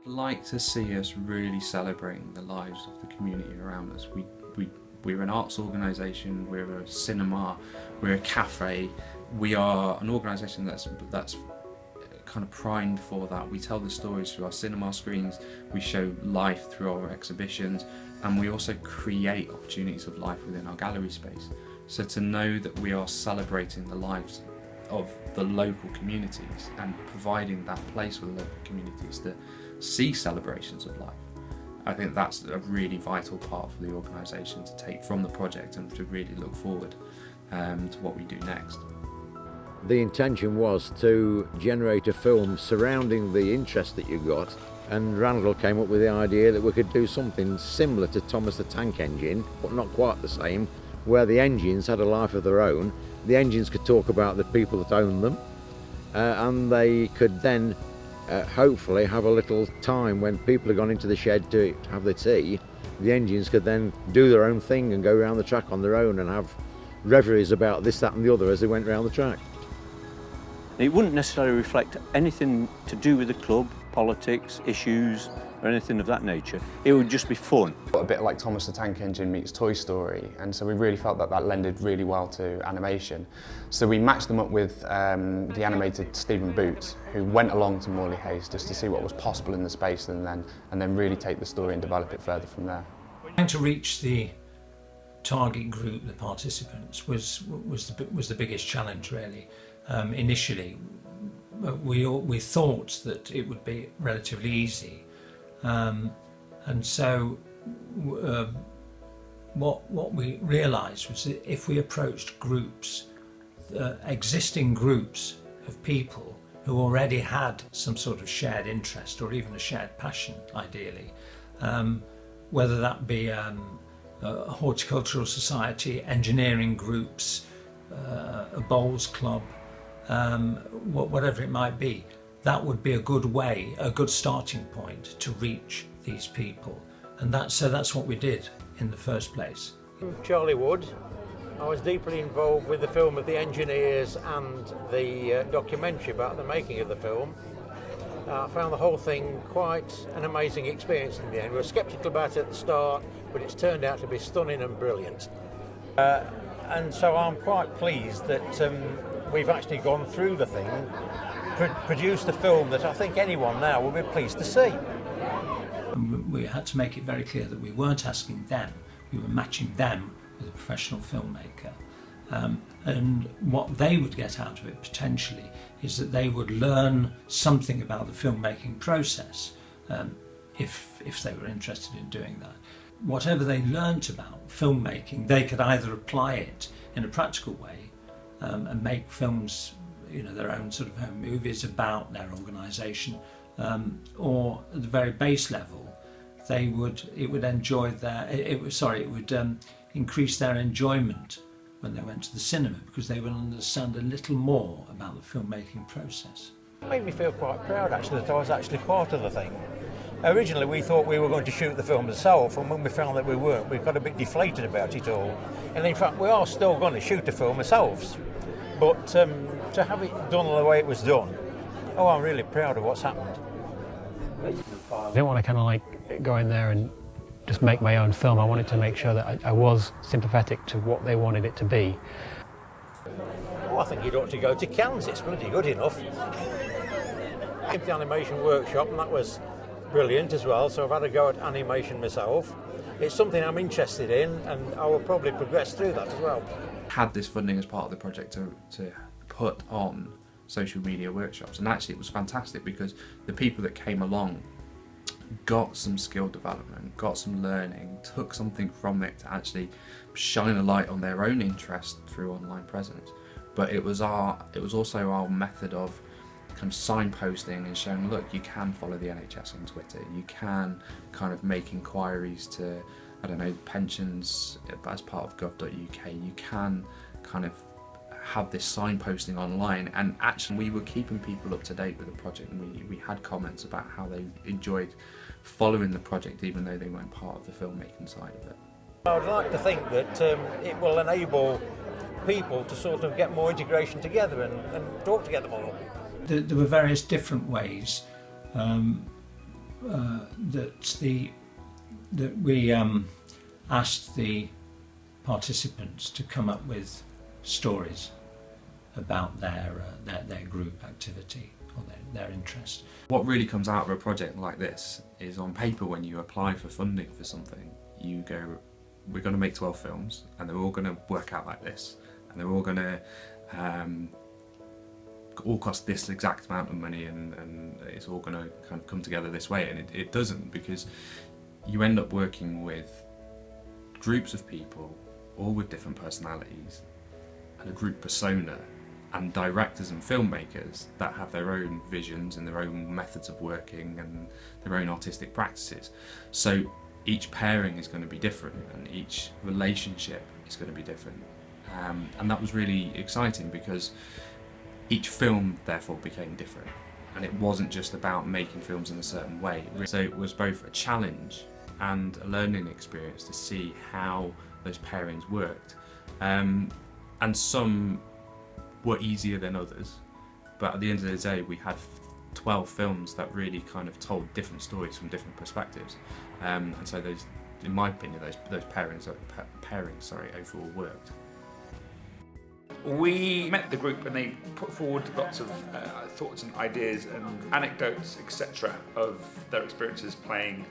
Like to see us really celebrating the lives of the community around us. We're an arts organisation, we're a cinema, we're a cafe. We are an organisation that's kind of primed for that. We tell the stories through our cinema screens, we show life through our exhibitions, and we also create opportunities of life within our gallery space. So to know that we are celebrating the lives of the local communities and providing that place for the local communities to see celebrations of life, I think that's a really vital part for the organisation to take from the project and to really look forward to what we do next. The intention was to generate a film surrounding the interest that you got, and Randall came up with the idea that we could do something similar to Thomas the Tank Engine, but not quite the same, where the engines had a life of their own. The engines could talk about the people that owned them, and they could then hopefully have a little time when people had gone into the shed to have their tea. The engines could then do their own thing and go around the track on their own and have reveries about this, that and the other as they went around the track. It wouldn't necessarily reflect anything to do with the club, politics, issues, or anything of that nature. It would just be fun. A bit like Thomas the Tank Engine meets Toy Story, and so we really felt that that lended really well to animation. So we matched them up with the animated Stephen Boots, who went along to Morley Hayes just to see what was possible in the space, and then really take the story and develop it further from there. Trying to reach the target group, the participants, was the biggest challenge really. Initially, we thought that it would be relatively easy. And so what we realised was that if we approached groups, existing groups of people who already had some sort of shared interest or even a shared passion, ideally, whether that be a horticultural society, engineering groups, a bowls club, whatever it might be, that would be a good way, a good starting point to reach these people. And that's what we did in the first place. Charlie Wood. I was deeply involved with the film of the engineers and the documentary about the making of the film. I found the whole thing quite an amazing experience in the end. We were sceptical about it at the start, but it's turned out to be stunning and brilliant. And so I'm quite pleased that we've actually gone through the thing, produced a film that I think anyone now will be pleased to see. We had to make it very clear that we weren't asking them, we were matching them with a professional filmmaker. And what they would get out of it potentially is that they would learn something about the filmmaking process if they were interested in doing that. Whatever they learnt about filmmaking, they could either apply it in a practical way and make films, their own sort of home movies about their organisation, or at the very base level, it would increase their enjoyment when they went to the cinema, because they would understand a little more about the filmmaking process. It made me feel quite proud actually that I was actually part of the thing. Originally we thought we were going to shoot the film ourselves, and when we found that we weren't, we got a bit deflated about it all. And in fact we are still going to shoot the film ourselves, but to have it done the way it was done, I'm really proud of what's happened. I didn't want to kind of like go in there and just make my own film. I wanted to make sure that I was sympathetic to what they wanted it to be. I think you'd ought to go to Cannes, it's bloody good enough. I did the animation workshop and that was brilliant as well, so I've had a go at animation myself. It's something I'm interested in and I will probably progress through that as well. Had this funding as part of the project to put on social media workshops, and actually it was fantastic because the people that came along got some skill development, got some learning, took something from it to actually shine a light on their own interest through online presence. But it was also our method of kind of signposting and showing, look, you can follow the NHS on Twitter, you can kind of make inquiries to, pensions as part of gov.uk, you can kind of have this signposting online, and actually we were keeping people up to date with the project, and we had comments about how they enjoyed following the project even though they weren't part of the filmmaking side of it. I'd like to think that it will enable people to sort of get more integration together and talk together more. There were various different ways that we asked the participants to come up with stories about their group activity or their interest. What really comes out of a project like this is, on paper, when you apply for funding for something, you go, we're going to make 12 films and they're all going to work out like this, and they're all going to all cost this exact amount of money, and it's all going to kind of come together this way, and it doesn't, because you end up working with groups of people all with different personalities and a group persona, and directors and filmmakers that have their own visions and their own methods of working and their own artistic practices. So each pairing is going to be different and each relationship is going to be different, and that was really exciting because each film therefore became different, and it wasn't just about making films in a certain way. So it was both a challenge and a learning experience to see how those pairings worked, and some were easier than others, but at the end of the day we had 12 films that really kind of told different stories from different perspectives, and so those, in my opinion, those pairings overall worked. We met the group and they put forward lots of thoughts and ideas and anecdotes, etc., of their experiences playing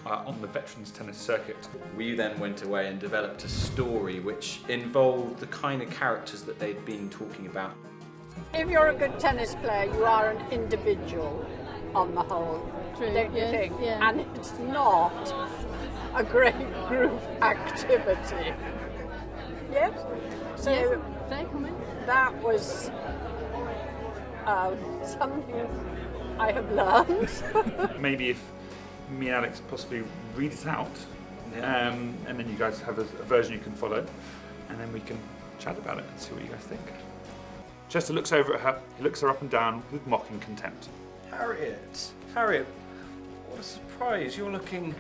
on the veterans tennis circuit. We then went away and developed a story which involved the kind of characters that they'd been talking about. If you're a good tennis player, you are an individual on the whole, True, don't you yes, think? yeah. And it's not a great group activity. Yes? So Yes, fair comment. that was something I have learned. Maybe if me and Alex possibly read it out, and then you guys have a version you can follow, and then we can chat about it and see what you guys think. Chester looks over at her, he looks her up and down with mocking contempt. Harriet, what a surprise, you're looking,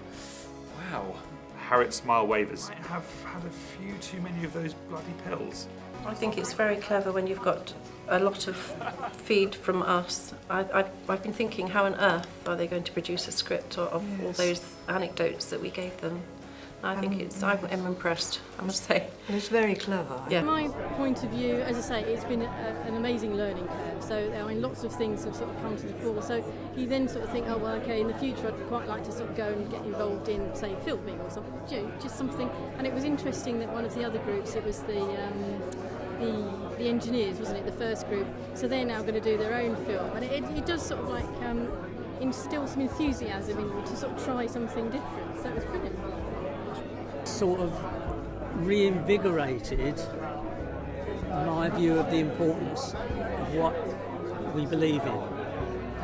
wow. Harriet's smile wavers. I have had a few too many of those bloody pills. I think it's very clever when you've got a lot of feed from us. I've been thinking, how on earth are they going to produce a script of all those anecdotes that we gave them? I think I'm impressed, I must say. It's very clever. Yeah. From my point of view, as I say, it's been an amazing learning curve. So lots of things have sort of come to the fore. So you then sort of think, oh well, okay, in the future I'd quite like to sort of go and get involved in, say, filming or something, just something. And it was interesting that one of the other groups, it was the engineers, wasn't it, the first group? So they're now going to do their own film, and it does sort of like instill some enthusiasm in you to sort of try something different. So it was brilliant. Sort of reinvigorated my view of the importance of what we believe in.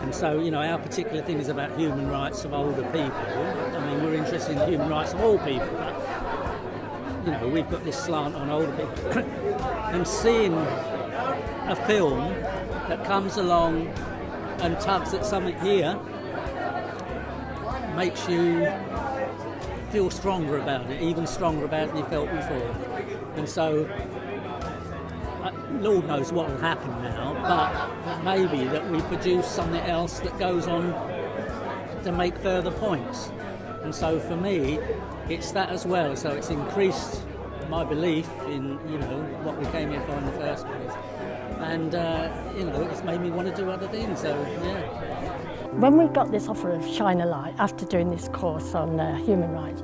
And so, our particular thing is about human rights of older people. I mean, we're interested in the human rights of all people, but, we've got this slant on older people. And seeing a film that comes along and tugs at something here makes you feel stronger about it, even stronger about it than you felt before. And so, Lord knows what will happen now, but maybe that we produce something else that goes on to make further points. And so for me, it's that as well. So it's increased my belief in, what we came here for in the first place. And, it's made me want to do other things, so yeah. When we got this offer of Shine a Light after doing this course on human rights,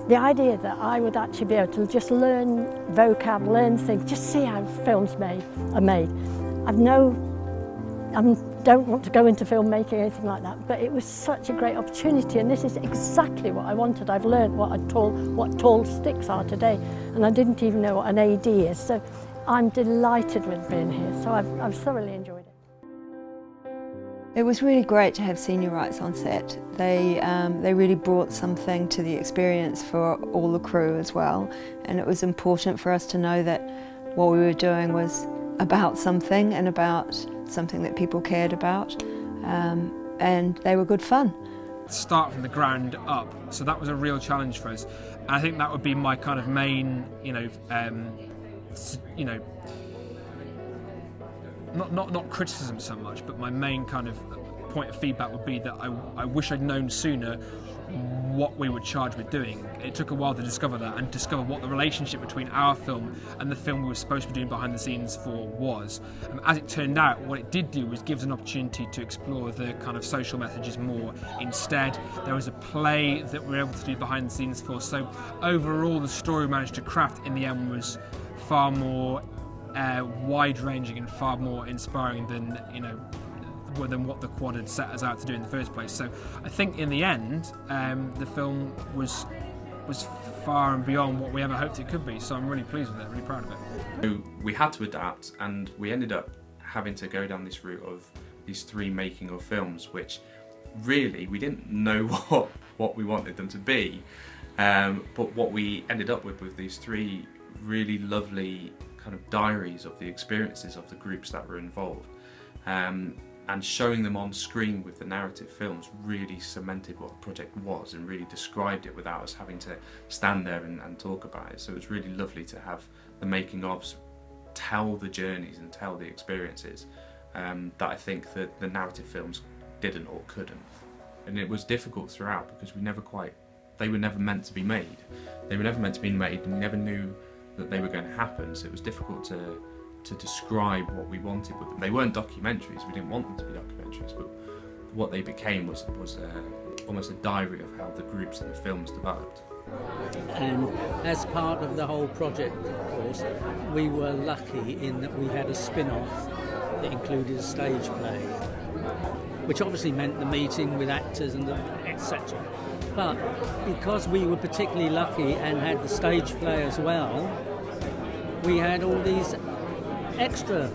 the idea that I would actually be able to just learn vocab, learn things, just see how films are made. I don't want to go into filmmaking or anything like that, but it was such a great opportunity, and this is exactly what I wanted. I've learned what tall sticks are today, and I didn't even know what an AD is, so I'm delighted with being here, so I've thoroughly enjoyed it. It was really great to have senior rights on set. They really brought something to the experience for all the crew as well, and it was important for us to know that what we were doing was about something and about something that people cared about, and they were good fun. Start from the ground up, so that was a real challenge for us. And I think that would be my kind of main, not criticism so much, but my main kind of point of feedback would be that I wish I'd known sooner what we were charged with doing. It took a while to discover that and discover what the relationship between our film and the film we were supposed to be doing behind the scenes for was. As it turned out, what it did do was give us an opportunity to explore the kind of social messages more. Instead, there was a play that we were able to do behind the scenes for. So overall, the story we managed to craft in the end was far more wide-ranging and far more inspiring than than what the quad had set us out to do in the first place. So I think in the end, the film was far and beyond what we ever hoped it could be. So I'm really pleased with it, really proud of it. So we had to adapt, and we ended up having to go down this route of these 3 making of films, which really we didn't know what we wanted them to be. But what we ended up with these 3 really lovely kind of diaries of the experiences of the groups that were involved. And showing them on screen with the narrative films really cemented what the project was and really described it without us having to stand there and talk about it. So it was really lovely to have the making ofs tell the journeys and tell the experiences that I think that the narrative films didn't or couldn't. And it was difficult throughout because they were never meant to be made. They were never meant to be made, and we never knew that they were going to happen, so it was difficult to describe what we wanted with them. They weren't documentaries, we didn't want them to be documentaries, but what they became was almost a diary of how the groups and the films developed. And as part of the whole project, of course, we were lucky in that we had a spin-off that included a stage play, which obviously meant the meeting with actors and etc. But because we were particularly lucky and had the stage play as well, we had all these extra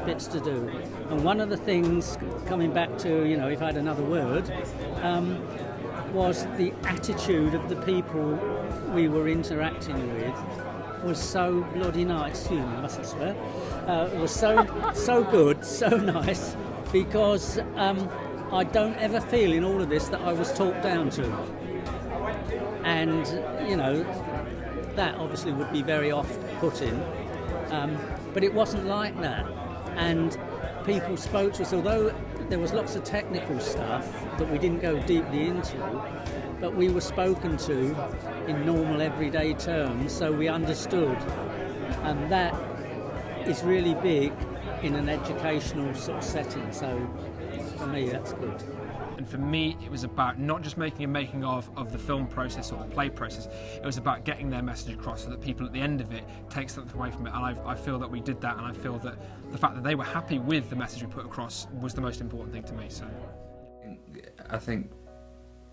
bits to do. And one of the things, coming back to, if I had another word, was the attitude of the people we were interacting with was so bloody nice. Excuse me, I mustn't swear. It was so good, so nice, because I don't ever feel in all of this that I was talked down to. And, that obviously would be very off-putting. But it wasn't like that, and people spoke to us, although there was lots of technical stuff that we didn't go deeply into, but we were spoken to in normal everyday terms, so we understood, and that is really big in an educational sort of setting, so for me that's good. And for me, it was about not just making a making of the film process or the play process, it was about getting their message across so that people at the end of it take something away from it. And I feel that we did that, and I feel that the fact that they were happy with the message we put across was the most important thing to me. So I think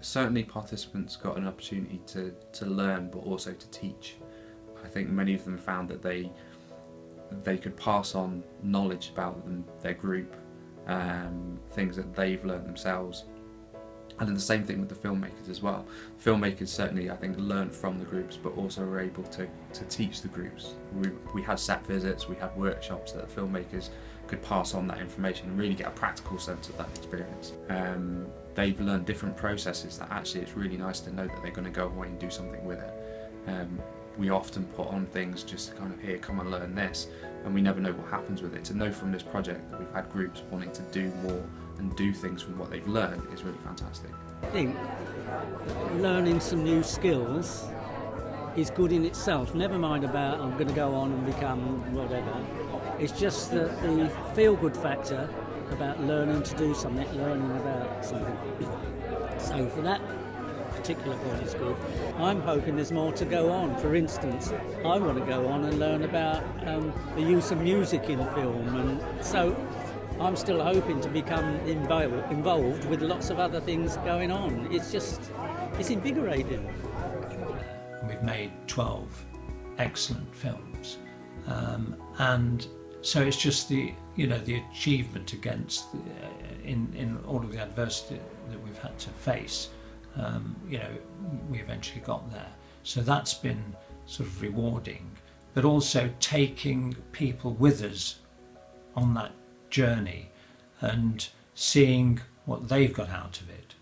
certainly participants got an opportunity to learn, but also to teach. I think many of them found that they could pass on knowledge about their group, things that they've learned themselves. And then the same thing with the filmmakers as well. Filmmakers certainly, I think, learned from the groups, but also were able to teach the groups. We had set visits, we had workshops that the filmmakers could pass on that information and really get a practical sense of that experience. They've learned different processes that actually it's really nice to know that they're going to go away and do something with it. We often put on things just to kind of, here, come and learn this, and we never know what happens with it. To know from this project that we've had groups wanting to do more and do things from what they've learned is really fantastic. I think learning some new skills is good in itself, never mind about I'm going to go on and become whatever. It's just the feel-good factor about learning to do something, learning about something. So for that particular point is good. I'm hoping there's more to go on. For instance, I want to go on and learn about the use of music in film, and so I'm still hoping to become involved with lots of other things going on. It's invigorating. We've made 12 excellent films, and so it's just the achievement against in all of the adversity that we've had to face. We eventually got there, so that's been sort of rewarding. but also taking people with us on that journey and seeing what they've got out of it,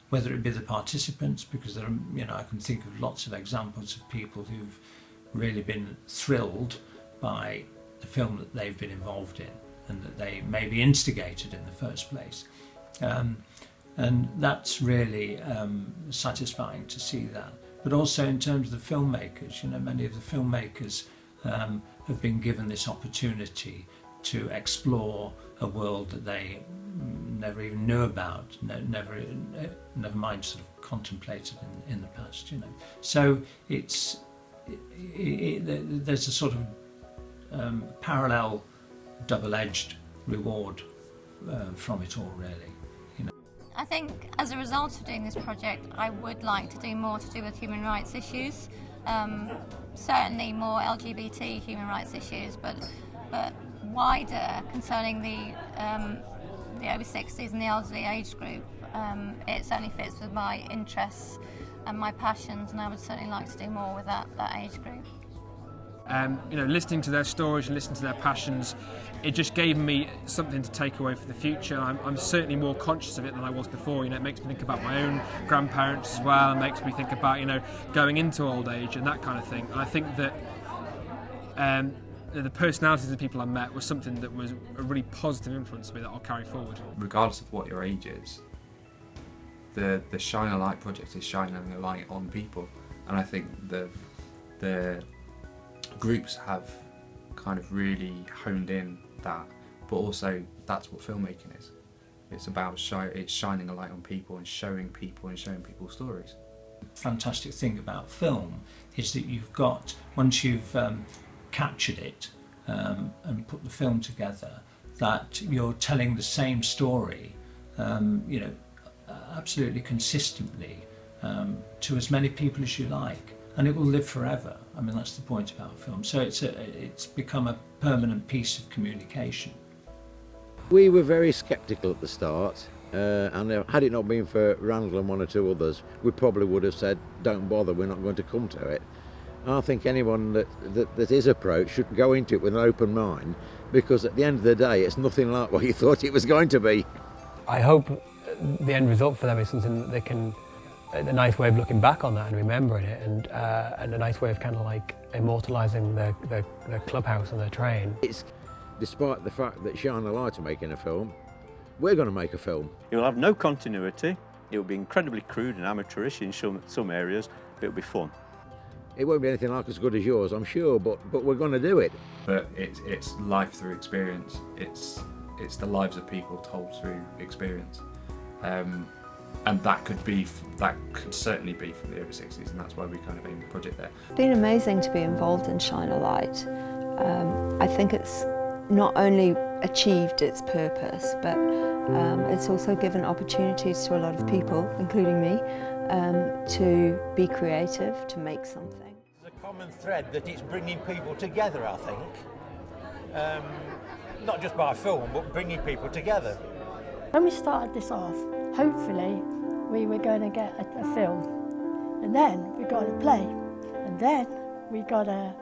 whether it be the participants, because there are, I can think of lots of examples of people who've really been thrilled by the film that they've been involved in and that they maybe instigated in the first place. And that's really satisfying to see that. But also in terms of the filmmakers, many of the filmmakers have been given this opportunity to explore a world that they never even knew about, never mind sort of contemplated in the past. So there's a sort of parallel, double-edged reward from it all, really. I think as a result of doing this project, I would like to do more to do with human rights issues. Certainly more LGBT human rights issues, but wider concerning the over 60s and the elderly age group. It certainly fits with my interests and my passions, and I would certainly like to do more with that age group. Listening to their stories and listening to their passions, it just gave me something to take away for the future. I'm certainly more conscious of it than I was before. It makes me think about my own grandparents as well, and makes me think about going into old age and that kind of thing. And I think that the personalities of the people I met was something that was a really positive influence to me that I'll carry forward. Regardless of what your age is, the Shine a Light project is shining a light on people, and I think the groups have kind of really honed in that, but also that's what filmmaking is. It's about shining a light on people and showing people's stories. Fantastic thing about film is that you've got, once you've captured it and put the film together, that you're telling the same story, absolutely consistently to as many people as you like, and it will live forever. I mean, that's the point about film. So it's become a permanent piece of communication. We were very sceptical at the start, and had it not been for Randall and one or two others, we probably would have said, don't bother, we're not going to come to it. I think anyone that is approached should go into it with an open mind, because at the end of the day, it's nothing like what you thought it was going to be. I hope the end result for them is something that they can, a nice way of looking back on that and remembering it, and a nice way of kind of like immortalising the clubhouse and the train. It's despite the fact that Shine a Light are making a film, we're going to make a film. It will have no continuity. It will be incredibly crude and amateurish in some areas, but it will be fun. It won't be anything like as good as yours, I'm sure, but we're going to do it. But it's life through experience. It's the lives of people told through experience. And that could certainly be from the over 60s, and that's why we kind of aimed the project there. It's been amazing to be involved in Shine a Light. I think it's not only achieved its purpose, but it's also given opportunities to a lot of people, including me, to be creative, to make something. There's a common thread that it's bringing people together, I think. Not just by film, but bringing people together. When we started this off, hopefully we were going to get a film, and then we got a play, and then we got a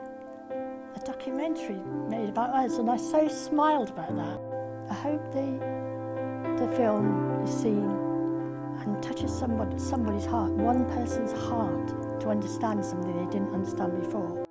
documentary made about us, and I so smiled about that. I hope the film is seen and touches somebody's heart, one person's heart, to understand something they didn't understand before.